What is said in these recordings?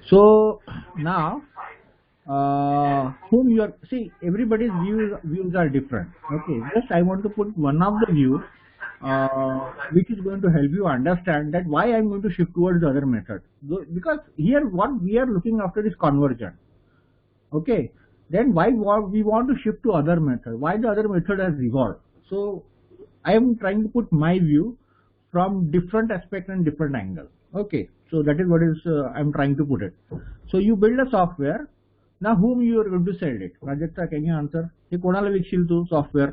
So now, whom you are, see, everybody's views are different. Okay, just I want to put one of the view which is going to help you understand that why I'm going to shift towards the other method. Because here what we are looking after is conversion. Okay, then why we want to shift to other method? Why the other method has evolved? So I am trying to put my view from different aspect and different angle. Okay, so that is what is I'm trying to put it. So you build a software. Now whom you are going to sell it? Prajakta, can you answer? हे कोणाला विकशील तू software?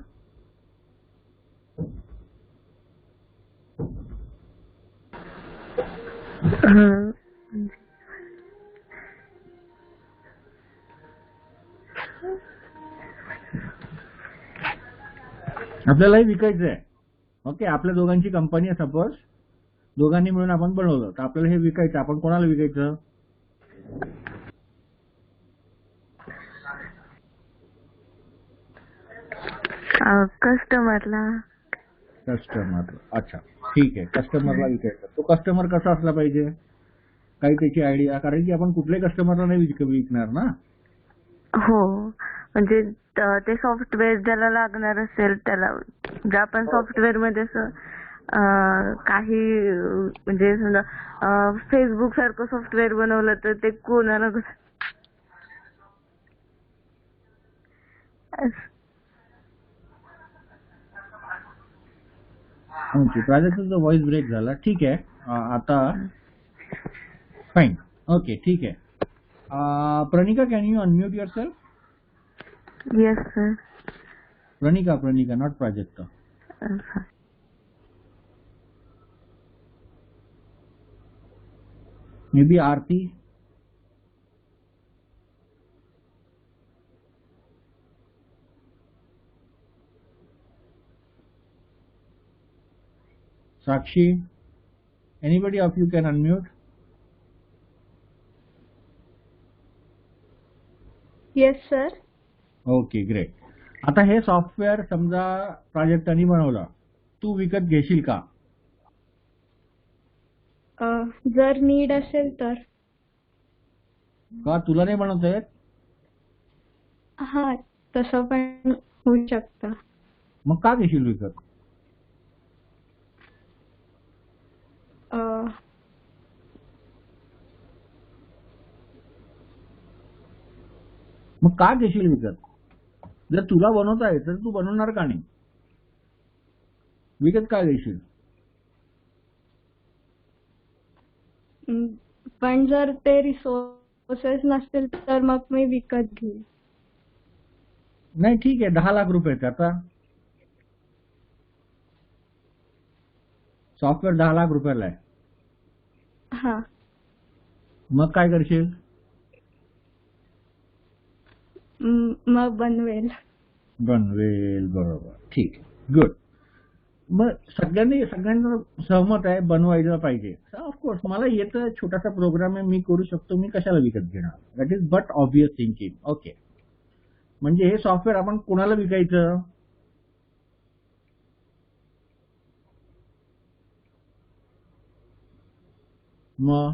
आपल्यालाही विकायचं आहे. Okay, आपल्या दोघांची company आहे, suppose दोघांनी मिळून आपण बनवलं, तर आपल्याला हे विकायचं. आपण कोणाला विकायचं? कस्टमरला. अच्छा, ठीक आहे, कस्टमरला विकायचं. तो कस्टमर कसा असला पाहिजे? काही त्याची आयडिया? कारण की आपण कुठल्याही कस्टमरला नाही विकणार ना. हो, म्हणजे ते सॉफ्टवेअर ज्याला लागणार असेल त्याला, जे आपण सॉफ्टवेअर मध्ये काही म्हणजे समजा फेसबुक सारखं सॉफ्टवेअर बनवलं तर ते कोणाला प्राजक्ताचा व्हॉइस ब्रेक झाला. ठीक आहे, आता फाईन. ओके, ठीक आहे. Pranika, can you unmute yourself? Yes sir. Pranika, not Prajakta. May be Aarti. Sakshi, anybody of you can unmute? Yes sir. Okay, great. आता हे सॉफ्टवेअर समजा प्राजक्तानी बनवलं, तू विकत घेशील का? जर नीड असेल तर. का तुला नाही बनवता येत? हा, तसं पण होऊ शकतं. मग का घेशील विकत? मग का घेशील विकत? जर तुला बनवता येत तर तू बनवणार का नाही? विकत का घेशील? पण जर ते रिसोर्सेस नसतील तर मग मी विकत घेईन. नाही, ठीक आहे, 10 लाख रुपये आता सॉफ्टवेअर 10 लाख रुपयाला आहे. हा, मग काय करशील? मग बनवेल. बरोबर, ठीक, गुड. मग सगळ्यांना सहमत आहे बनवायला पाहिजे. ऑफकोर्स मला येतं, छोटासा प्रोग्राम आहे, मी करू शकतो, मी कशाला विकत घेणार? That is but obvious thinking. Okay, म्हणजे हे सॉफ्टवेअर आपण कोणाला विकायचं? मग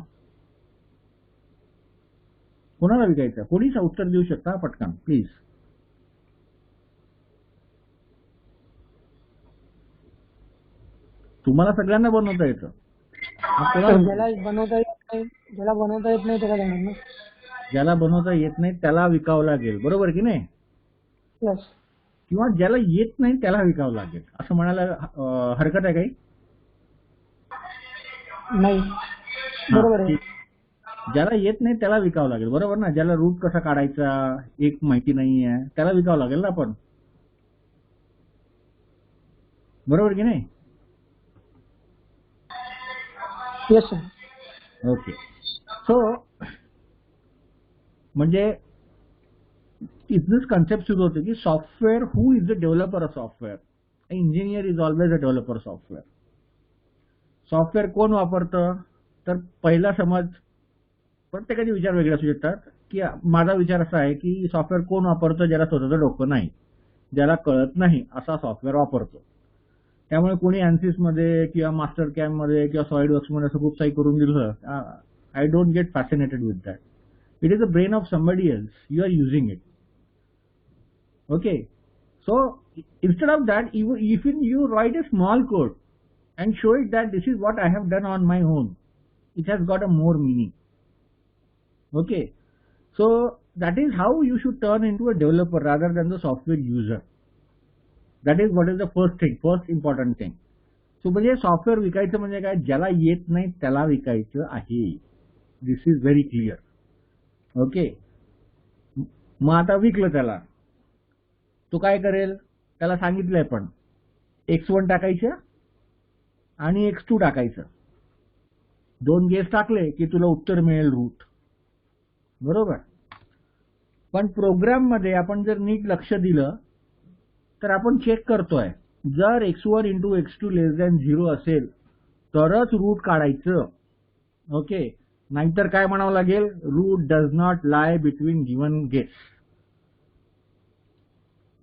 कोणाला विकायचं? कोणी उत्तर देऊ शकता पटकन प्लीज? तुम्हाला सगळ्यांना बनवता येतं. ज्याला बनवता येत नाही त्याला देणार ना. ज्याला बनवता येत नाही त्याला विकावं लागेल, बरोबर की नाही? किंवा ज्याला येत नाही त्याला विकावं लागेल असं म्हणायला हरकत आहे काही? नाही, बरोबर आहे. ज्याला येत नाही त्याला विकावं लागेल, बरोबर ना? ज्याला रूट कसा काढायचा एक माहिती नाही आहे त्याला विकावं लागेल ना आपण, बरोबर की नाही? Yes sir. ओके, सो म्हणजे इज दिस कन्सेप्ट सुरू होते की software, who is the developer of software? Engineer is always a developer software. Software कोण वापरतं? तर पहिला समज, प्रत्येकाचे विचार वेगळे असू शकतात, की माझा विचार असा आहे की सॉफ्टवेअर कोण वापरतं? ज्याला स्वतःचं डोकं नाही, ज्याला कळत नाही असा सॉफ्टवेअर वापरतो. त्यामुळे कोणी ANSYS मध्ये किंवा मास्टर कॅम मध्ये किंवा सॉलिडवर्क्स मध्ये असं खूप काही करून दिलं I don't get fascinated with that. It is the brain of somebody else. You are using it. Okay. So instead of that, even you write a small code and show it that this is what I have done on my own, it has got a more meaning. Okay. So that is how you should turn into a developer rather than the software user. That is what is the first thing, first important thing. So म्हणजे software विकायचं म्हणजे काय, ज्याला येत नाही त्याला विकायचं आहे. This is very clear. Okay. मग आता विकलं त्याला, तो काय करेल, त्याला सांगितलंय पण x1 टाकायचं आणि x2 टाकायचं. 2 गेस टाकले की तुला उत्तर मिळेल रूट. बरोबर. पण प्रोग्राम मध्ये आपण जर नीट लक्ष दिलं तर आपण चेक करतोय, जर x1 into x2 less than 0 असेल तरच रूट काढायचं. ओके. नाहीतर काय म्हणावं लागेल, root does not lie between given guess.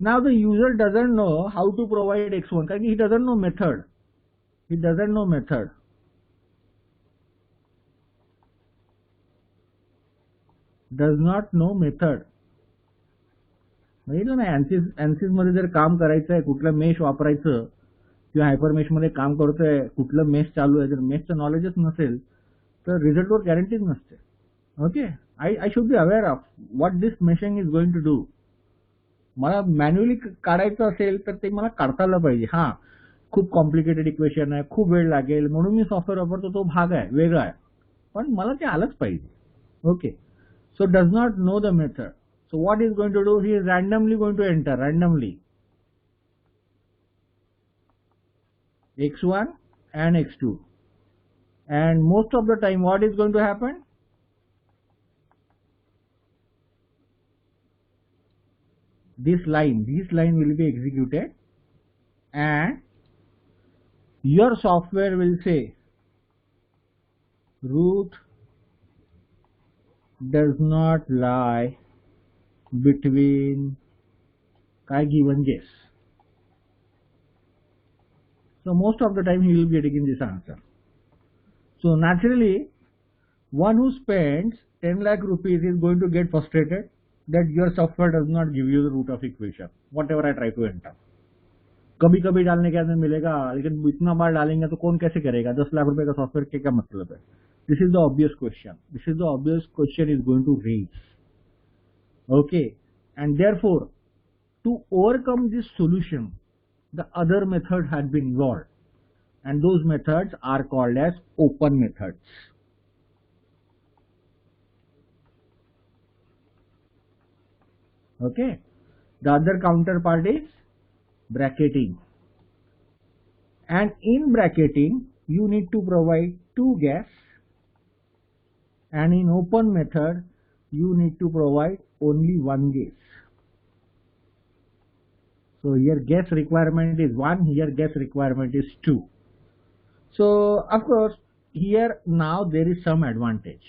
Now the user doesn't know how to provide x1 कारण की he doesn't know method. He doesn't know method. Does not know method. बघितलं नाही, ANSYS मध्ये जर काम करायचं आहे, कुठलं मेश वापरायचं किंवा हायपर मेश मध्ये काम करतोय, कुठलं मेश चालू आहे, जर मेशचं नॉलेजच नसेल तर रिझल्टवर गॅरंटीच नसते. Okay. I should be aware of what this meshing is going to do. मला मॅन्युअली काढायचं असेल तर ते मला काढता आलं पाहिजे. हा, खूप कॉम्प्लिकेटेड इक्वेशन आहे, खूप वेळ लागेल, म्हणून मी सॉफ्टवेअर वापरतो, तो भाग आहे, वेगळा आहे, पण मला ते आलंच पाहिजे. Okay. So does not know the method. So what is going to do? He is randomly going to enter randomly x1 and x2, and most of the time what is going to happen? This line will be executed and your software will say root does not lie between given guess. So most of the time he will be getting this answer. So naturally one who spends 10 lakh rupees is going to get frustrated that your software does not give you the root of equation whatever I try to enter. कभी कभी डालने के अंदर मिलेगा, लेकिन इतना बार डालेंगे तो कौन कैसे करेगा, 10 लाख रुपए का सॉफ्टवेयर के क्या मतलब है. This is the obvious question. This is the obvious question is going to raise. Okay. And therefore, to overcome this solution, the other method had been evolved. And those methods are called as open methods. Okay. The other counterpart is bracketing. And in bracketing, you need to provide 2 guess. And in open method you need to provide only 1 guess. So here guess requirement is 1, here guess requirement is 2. So of course here now there is some advantage.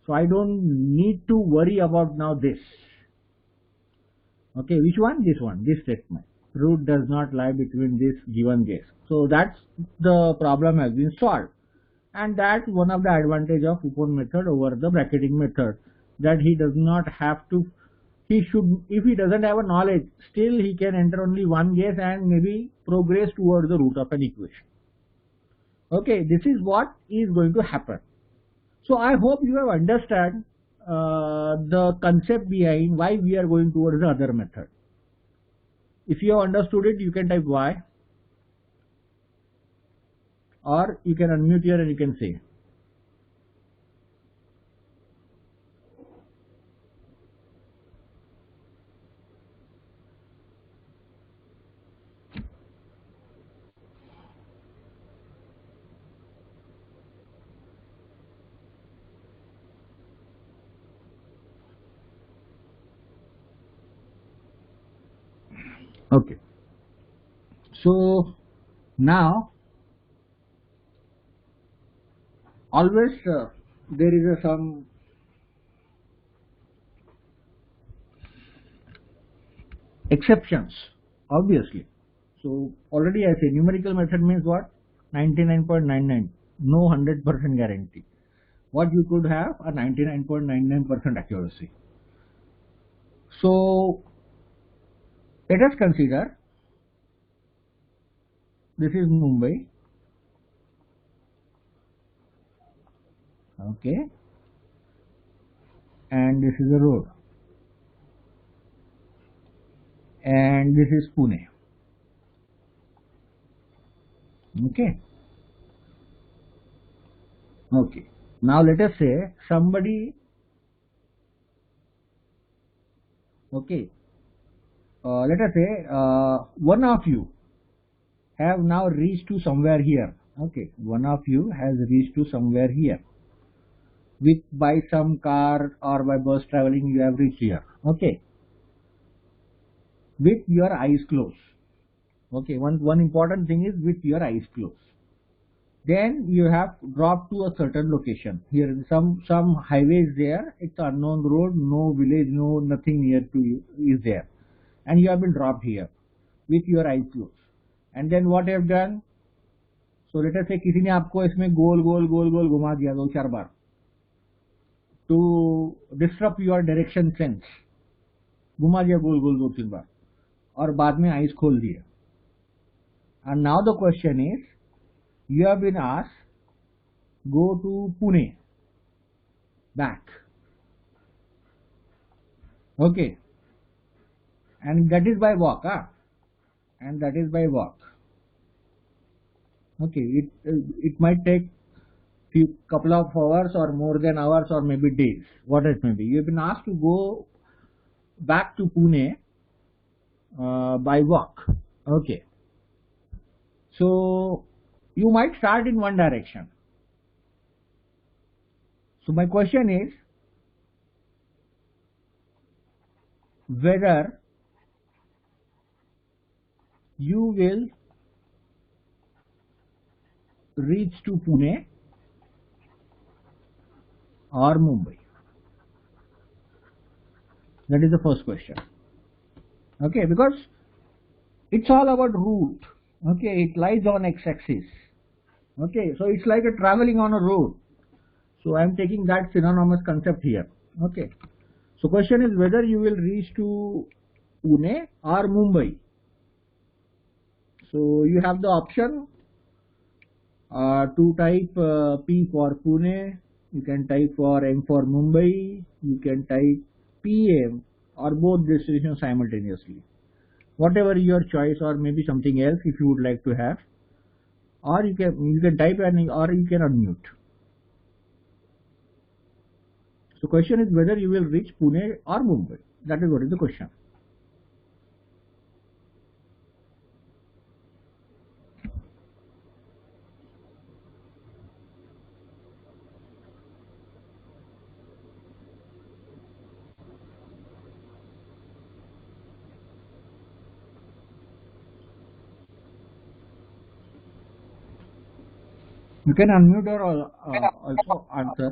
So I don't need to worry about now this. Okay, which one? This one, this statement. Root does not lie between this given guess. So that's the problem has been solved. And that's one of the advantage of open method over the bracketing method, that he does not have to, he should, if he doesn't have a knowledge, still he can enter only 1 guess and maybe progress towards the root of an equation. Okay, this is what is going to happen. So I hope you have understand the concept behind why we are going towards the other method. If you have understood it, you can type Y. Or you can unmute here and you can say. Okay. So now always there is some exceptions, obviously. So already I say numerical method means what? 99.99, no 100% guarantee. what you could have a 99.99% accuracy. So let us consider this is Mumbai. Okay, and this is a road, and this is Pune. Okay. Okay. Now let us say somebody. Okay. Let us say one of you have now reached to somewhere here. Okay. One of you has reached to somewhere here. With by some car or by bus traveling, you have reached here. Okay. With your eyes closed. Okay. One important thing is with your eyes closed. Then you have dropped to a certain location. Here some highway is there. It's unknown road, no village, no nothing near to you is there, and you have been dropped here with your eyes closed. And then what you have done? So let us say किसी ने आपको इसमें गोल गोल गोल गोल घुमा दिया 2-4 बार to disrupt your direction sense. घुमा दिया गोल गोल 2-3 बार और बाद में eyes खोल दिया. And now the question is, you have been asked, go to Pune, back. Okay. And that is by walk, and that is by walk. Okay, it might take few couple of hours or more than hours or maybe days, what it may be. You have been asked to go back to Pune by walk. Okay. So you might start in one direction. So my question is whether you will reach to Pune or Mumbai. That is the first question. Okay, because it's all about route. Okay, it lies on x-axis. Okay, so it's like a traveling on a road. So I am taking that synonymous concept here. Okay, so question is whether you will reach to Pune or Mumbai. So you have the option to type P for Pune, you can type for M for Mumbai, you can type PM or both destinations simultaneously. Whatever your choice, or maybe something else if you would like to have, or you can type any, or you can unmute. So question is whether you will reach Pune or Mumbai. That is what is the question. You can unmute or also answer.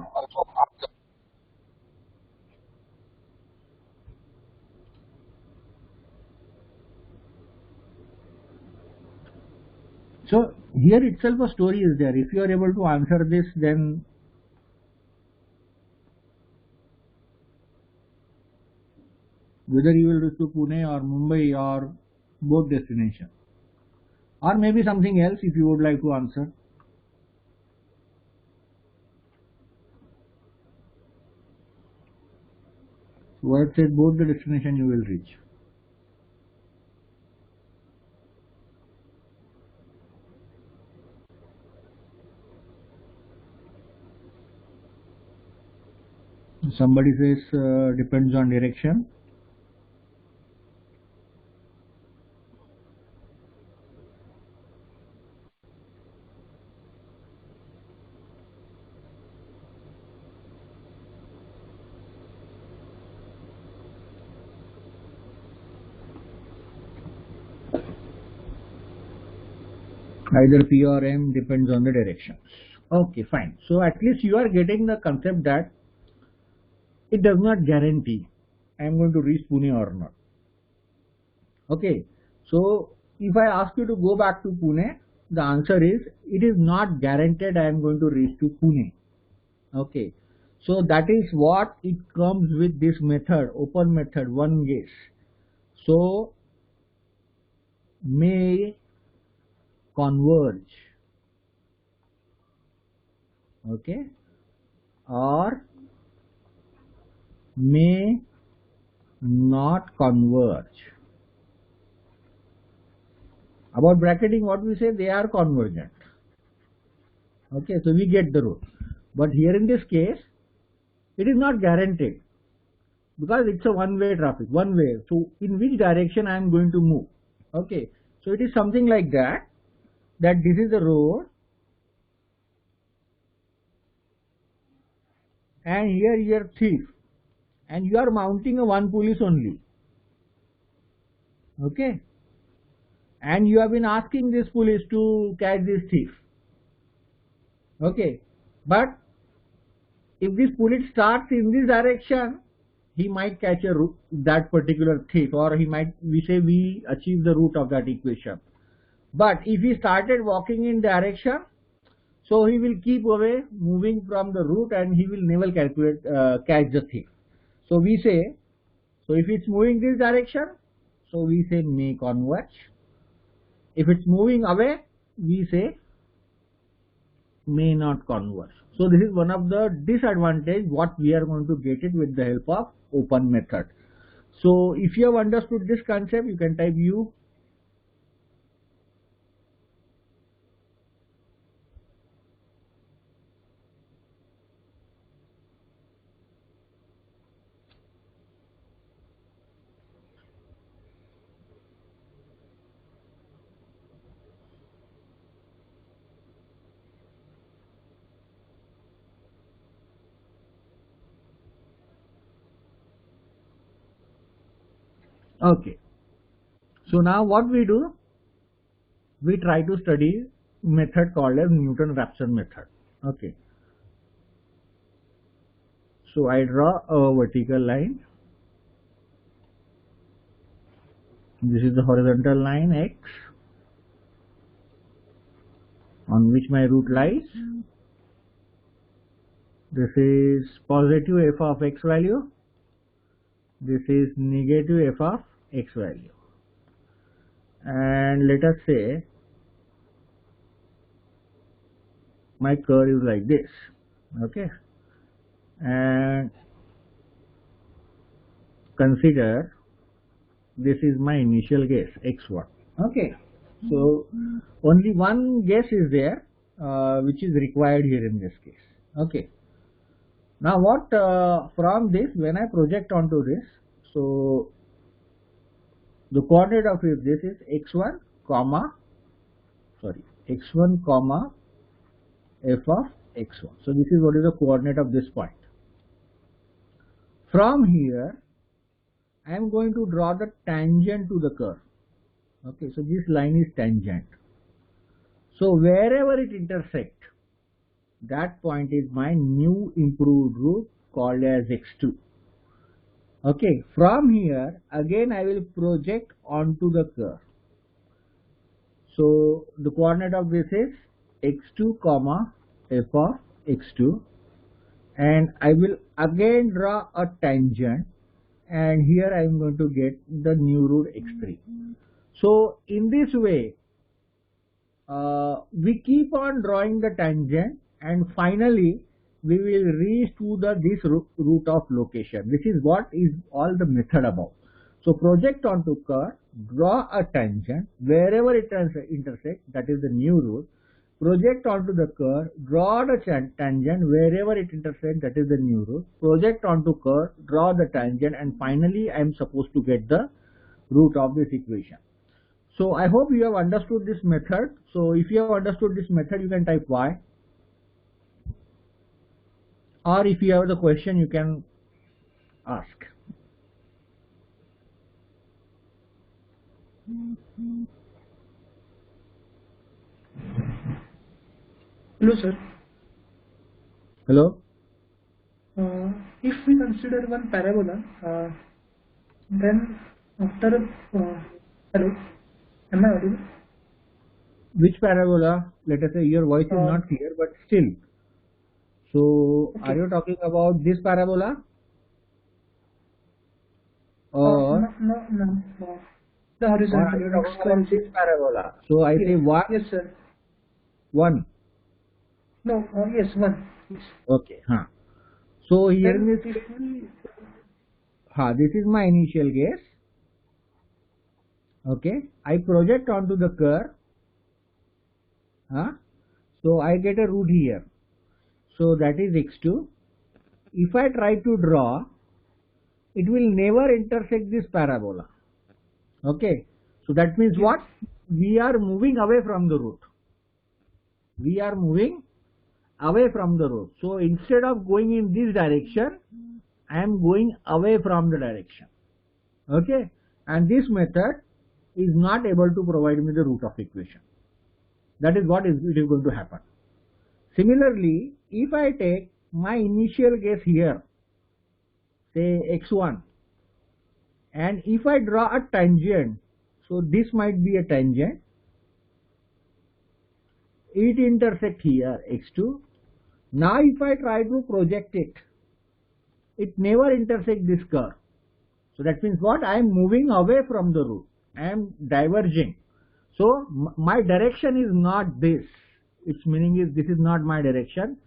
So here itself a story is there. If you are able to answer this, then whether you will reach to Pune or Mumbai or both destinations, or maybe something else if you would like to answer. Word said both the destination you will reach. Somebody says depends on direction. Either P or M, depends on the directions. Okay, fine. So at least you are getting the concept that it does not guarantee I am going to reach Pune or not. Okay, so if I ask you to go back to Pune, the answer is it is not guaranteed I am going to reach to Pune. Okay, so that is what it comes with this method, open method, one guess. So may converge, okay, or may not converge. About bracketing, what we say, they are convergent. Okay, so we get the rule. But here in this case, it is not guaranteed because it's a one-way traffic, one way. So in which direction I am going to move? Okay, so it is something like that, that this is the road and here you are thief and you are mounting a one police only. Okay, and you have been asking this police to catch this thief. Okay, but if this police starts in this direction, he might catch that particular thief, or he might, we achieve the root of that equation. But if he started walking in direction, so he will keep away moving from the route and he will never catch the thief. So we say, so if it's moving this direction, so we say may converge. If it's moving away, we say may not converge. So this is one of the disadvantage what we are going to get it with the help of open method. So if you have understood this concept, you can type U. Okay. So now what we do? We try to study method called as Newton-Raphson method. Okay. So I draw a vertical line. This is the horizontal line X on which my root lies. This is positive f of x value. This is negative f of x value. And let us say my curve is like this. Okay. And consider this is my initial guess x1. Okay. So only one guess is there which is required here in this case. Okay. Now what from this, when I project onto this, so the coordinate of this is x1 comma x1 comma f of x1. So this is what is the coordinate of this point. From here I am going to draw the tangent to the curve. Okay, so this line is tangent. So wherever it intersects, that point is my new improved route called as x2. Okay, from here again I will project onto the curve. So the coordinate of this is x2 comma f of x2, and I will again draw a tangent, and here I am going to get the new route x3. So in this way we keep on drawing the tangent, and finally we will reach to this route of location. This is what is all the method about. So project onto curve, draw a tangent, wherever it intersects, that is the new route. Project onto the curve, draw the tangent, wherever it intersects, that is the new route. Project onto curve, draw the tangent, and finally I am supposed to get the root of this equation. So I hope you have understood this method. So if you have understood this method, you can type Y. Or if you have the question, you can ask. Hello, sir. Hello? If we consider one parabola, then after hello, am I audible? Which parabola? Let us say your voice is not clear, but still. So, Okay. are you talking about this parabola? Or, No. The or horizontal. are you talking Next about one. this parabola? So, I say Yes, sir. 1. No, yes, one. Yes. Okay. So, here in Then this if case, this is my initial case. Okay. I project onto the curve. So, I get a root here. So, that is x2. If I try to draw, it will never intersect this parabola. Okay. So, that means what? We are moving away from the root. We are moving away from the root. So, instead of going in this direction, I am going away from the direction. Okay. And this method is not able to provide me the root of equation. That is what it is going to happen. Similarly, if I take my initial guess here, say x1, and if I draw a tangent, so this might be a tangent, it intersect here x2. Now if I try to project it, it never intersect this curve. So that means what? I am moving away from the root. I am diverging. So my direction is not this. Its meaning is this is not my direction.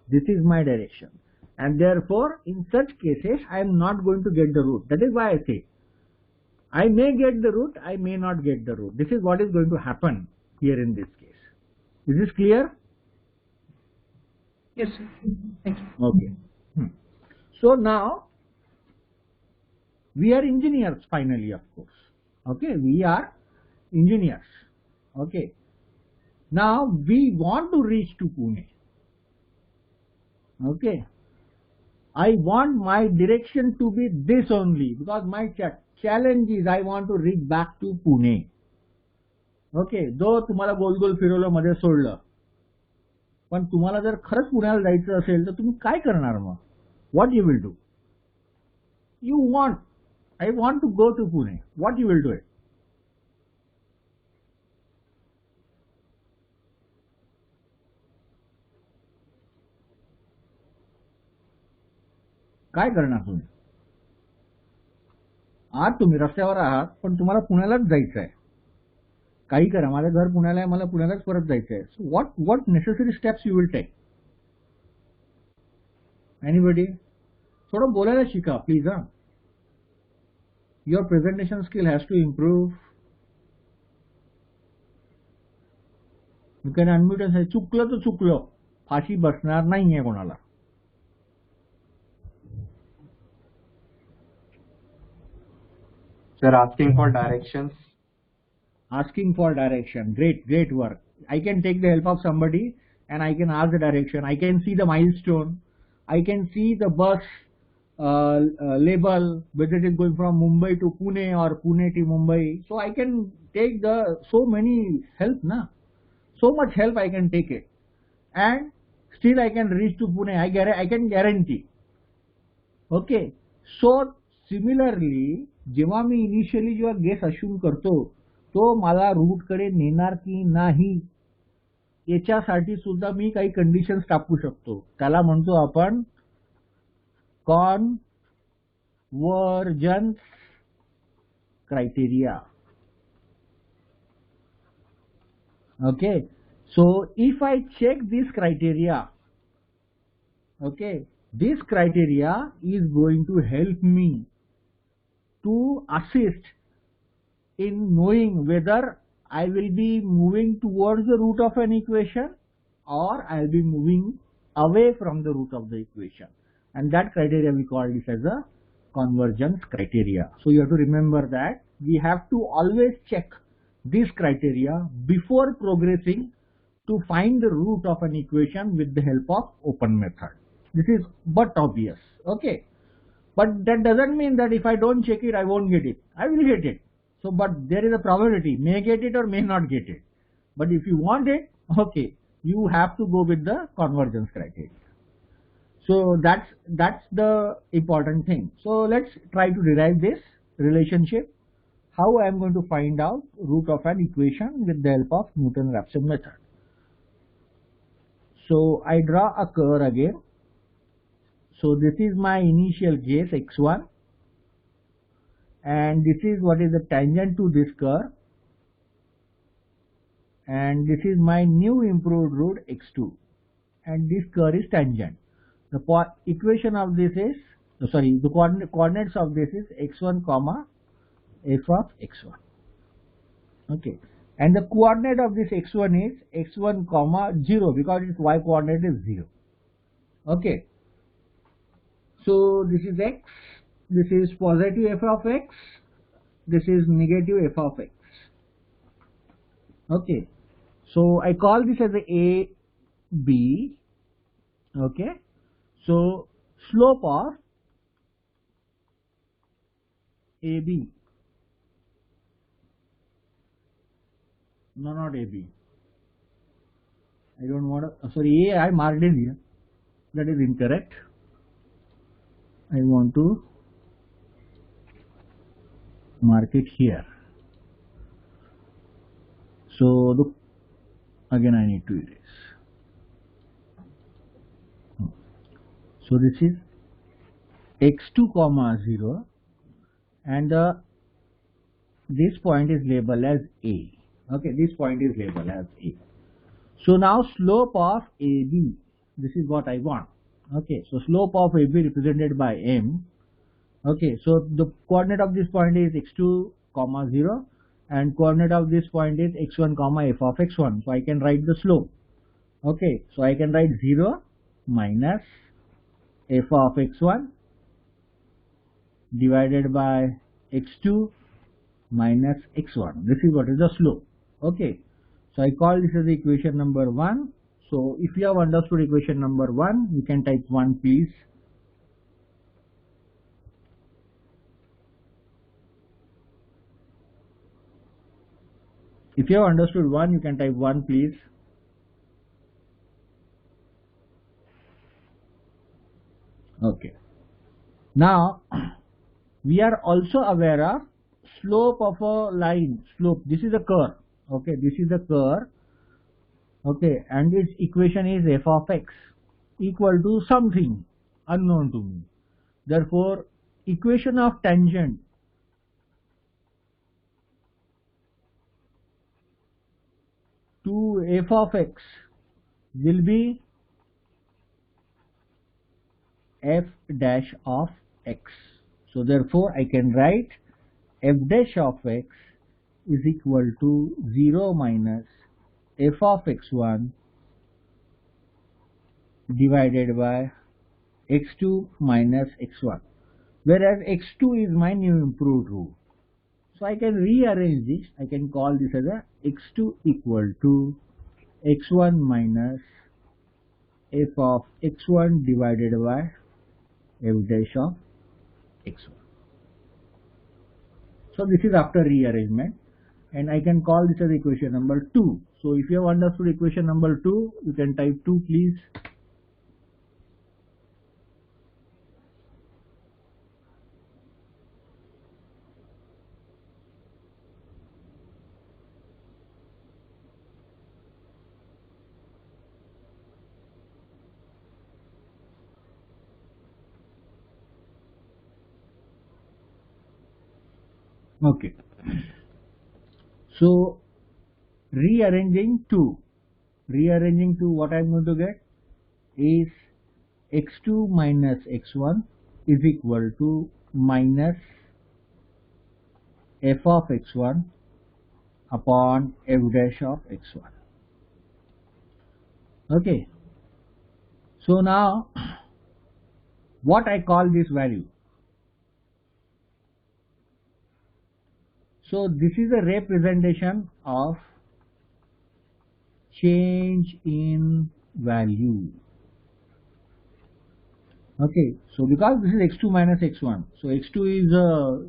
This is my direction. And therefore, in such cases, I am not going to get the root. That is why I say, I may get the root, I may not get the root. This is what is going to happen here in this case. Is this clear? yes, sir. Thank you. Okay. So now, we are engineers finally, of course. Okay, we are engineers. Okay. Now, we want to reach to Pune. Okay. I want my direction to be this only because my challenge is I want to reach back to Pune. Okay. जो तुम्हाला गोल गोल फिरवलं मध्ये सोडलं, पण तुम्हाला जर खरंच पुण्याला जायचं असेल तर तुम्ही काय करणार मग? What you will do? I want to go to Pune. What you will do it? काय करणार तुम्ही? आज तुम्ही रस्त्यावर आहात पण तुम्हाला पुण्यालाच जायचं आहे. काही करा, माझं घर पुण्याला आहे, मला पुण्यालाच परत जायचं आहे. So what necessary steps you will take? Anybody? थोडं बोलायला शिका please. Your presentation skill has to improve. You can unmute and say चुकलं तर चुकलं, फाशी बसणार नाहीये कोणाला. Sir, asking for directions. Asking for direction. Great work. I can take the help of somebody and I can ask the direction. I can see the milestone. I can see the bus label, whether it is going from Mumbai to Pune or Pune to Mumbai. So I can take so many help, so much help I can take it. And still I can reach to Pune. I can guarantee. Okay. So similarly, जेव्हा मी initially जेव्हा guess अश्यूम करतो तो मला root कडे नेणार की नाही याच्यासाठी सुद्धा मी काही कंडिशन्स टाकू शकतो. त्याला म्हणतो आपण convergence criteria. Okay. So if I check this criteria, okay, this criteria is going to help me to assist in knowing whether I will be moving towards the root of an equation or I will be moving away from the root of the equation. And that criteria we call this as a convergence criteria. So you have to remember that we have to always check this criteria before progressing to find the root of an equation with the help of open method. This is but obvious. Okay. But that doesn't mean that if I don't check it, I won't get it. I will get it. So, but there is a probability, may get it or may not get it. But if you want it, okay, you have to go with the convergence criteria. So that's the important thing. So let's try to derive this relationship. How I am going to find out root of an equation with the help of Newton-Raphson method. So I draw a curve again. So this is my initial case x1, and this is what is the tangent to this curve, and this is my new improved root x2, and this curve is tangent. The equation of this is, the coordinates of this is x1 comma f of x1. Okay, and the coordinate of this x1 is x1 comma 0, because its y coordinate is 0. Okay, so this is x, this is positive f of x, this is negative f of x. Okay, so I call this as a b. Okay, so slope of AB, no, not AB, I don't want to, sorry, A I marked in here, that is incorrect. I want to mark it here. So look, again I need to erase. So this is x2 comma 0, and this point is labeled as A. Okay, this point is labeled as A. So now slope of AB, this is what I want. Okay, so slope of AB represented by M. Okay, so the coordinate of this point is x2 comma 0, and coordinate of this point is x1 comma f of x1. So I can write the slope. Okay, so I can write 0 minus f of x1 divided by x2 minus x1. This is what is the slope. Okay, so I call this as equation number 1. So if you have understood equation number 1, you can type 1 please. If you have understood 1, you can type 1 please. Okay, now we are also aware of slope of a line. Slope, this is a curve. Okay, this is a curve. Okay, and its equation is f of x equal to something unknown to me. Therefore, equation of tangent to f of x will be f dash of x. So therefore I can write f dash of x is equal to 0 minus f of x1 divided by x2 minus x1, whereas x2 is my new improved root. So I can rearrange this. I can call this as a x2 equal to x1 minus f of x1 divided by f dash of x1. So this is after rearrangement, and I can call this as equation number 2. So if you have understood equation number 2, you can type 2 please. Okay, so rearranging 2, what I am going to get is x2 minus x1 is equal to minus f of x1 upon f dash of x1. Okay, so now what I call this value? So this is a representation of change in value. Okay, so because this is x2 minus x1, so x2 is a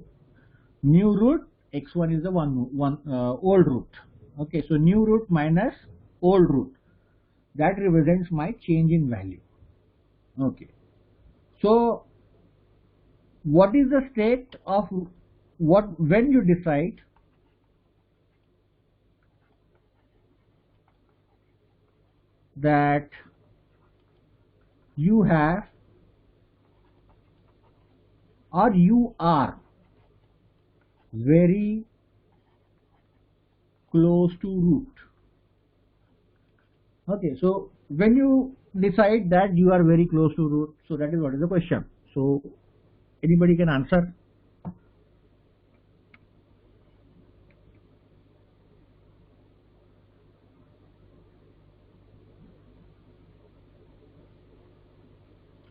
new root, x1 is a old root. Okay, so new root minus old root, that represents my change in value. Okay, so what is the state of when you decide that you have or you are very close to root. Okay, so when you decide that you are very close to root, so that is what is the question. So anybody can answer.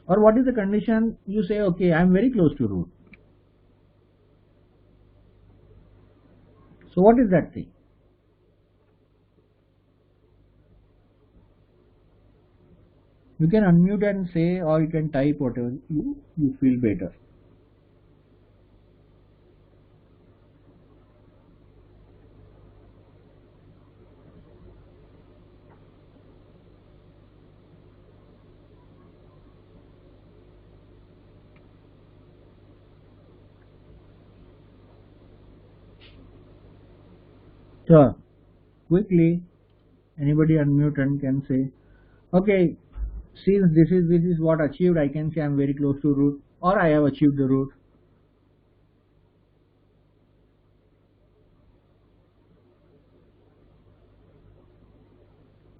Or what is the condition? You say, okay, I am very close to root. So what is that thing? You can unmute and say, or you can type whatever you feel better. So quickly, anybody unmute and can say, okay, since this is what achieved, I can say I am very close to root, or I have achieved the root.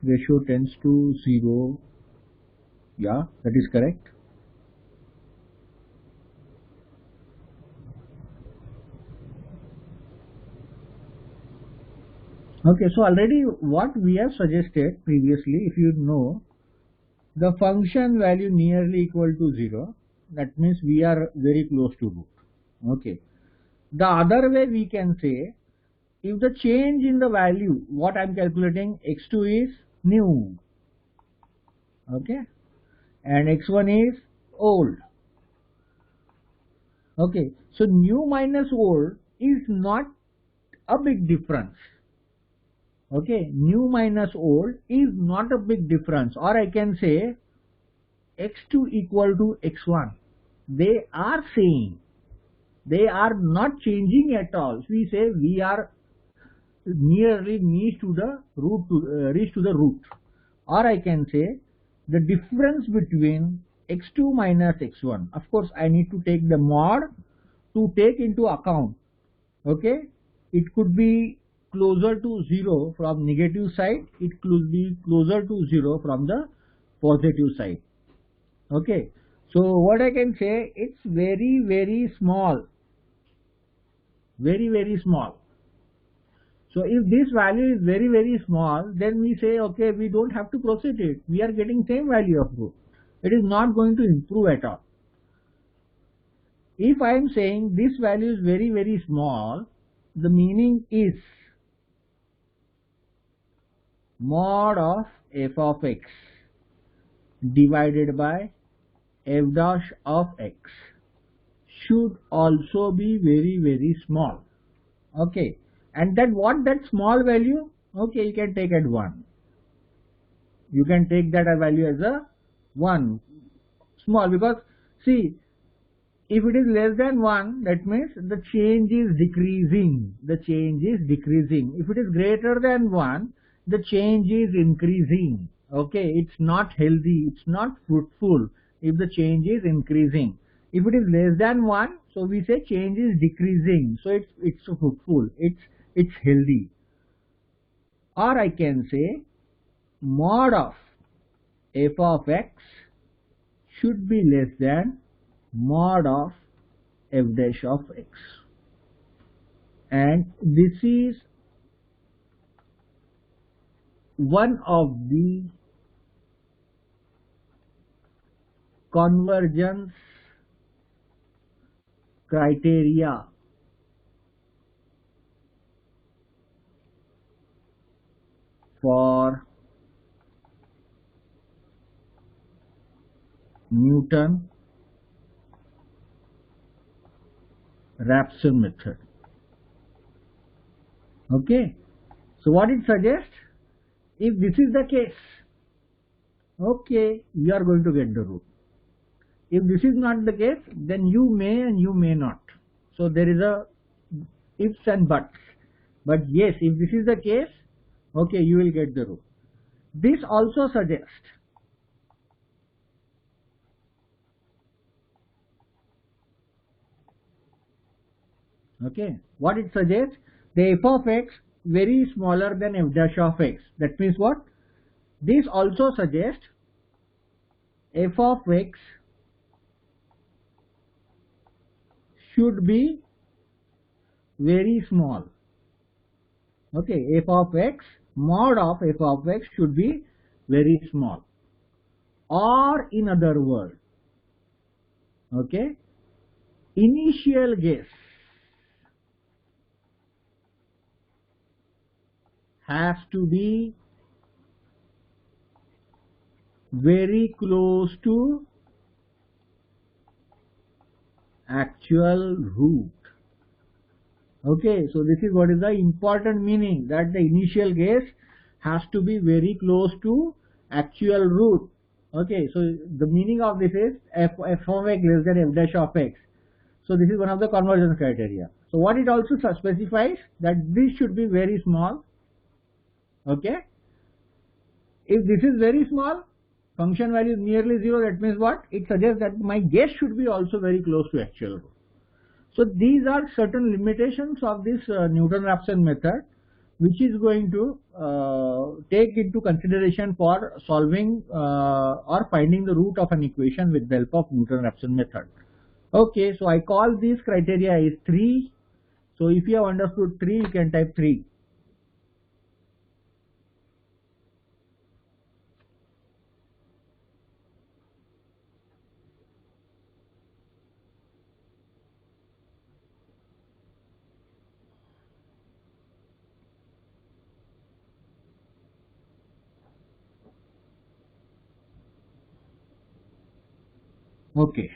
Ratio tends to 0. Yeah, that is correct. Okay, so already what we have suggested previously, if you know, the function value nearly equal to 0, that means we are very close to root. Okay. The other way we can say, if the change in the value, what I am calculating, x2 is new, okay, and x1 is old. Okay, so new minus old is not a big difference. Okay, new minus old is not a big difference, or I can say x2 equal to x1. They are same. They are not changing at all. We say we are nearly reach to the root, or I can say the difference between x2 minus x1. Of course, I need to take the mod to take into account. Okay, it could be closer to 0 from negative side, it could be closer to 0 from the positive side. Okay, so what I can say, it's very small, very small. So if this value is very small, then we say, okay, we don't have to proceed it. We are getting same value of root. It is not going to improve at all. If I am saying this value is very small, the meaning is mod of f of x divided by f dash of x should also be very small. Okay, and that small value, okay, you can take at 1. You can take that a value as a 1, small, because see, if it is less than 1, that means the change is decreasing. The change is decreasing. If it is greater than 1, the change is increasing. Okay, it's not healthy, it's not fruitful if the change is increasing. If it is less than 1, so we say change is decreasing, so it's fruitful, it's healthy. Or I can say mod of f of x should be less than mod of f dash of x, and this is one of the convergence criteria for Newton-Raphson method. Okay, so what it suggests, if this is the case, okay, you are going to get the root. If this is not the case, then you may and you may not. So there is a ifs and buts. But yes, if this is the case, okay, you will get the root. This also suggests Okay, what it suggests? The f of x very smaller than f dash of x. That means what? This also suggests f of x should be very small. Okay, f of x, mod of f of x should be very small. Or in other words, okay, initial guess has to be very close to actual root. Okay, so this is what is the important meaning, that the initial guess has to be very close to actual root. Okay, so the meaning of this is f of x less than f dash of x. So this is one of the convergence criteria. So what it also specifies, that this should be very small. Okay, if this is very small, function value is nearly 0, that means what? It suggests that my guess should be also very close to actual root. So these are certain limitations of this Newton-Raphson method, which is going to take into consideration for solving or finding the root of an equation with the help of Newton-Raphson method. Okay, so I call this criteria is 3. So if you have understood 3, you can type 3. Okay.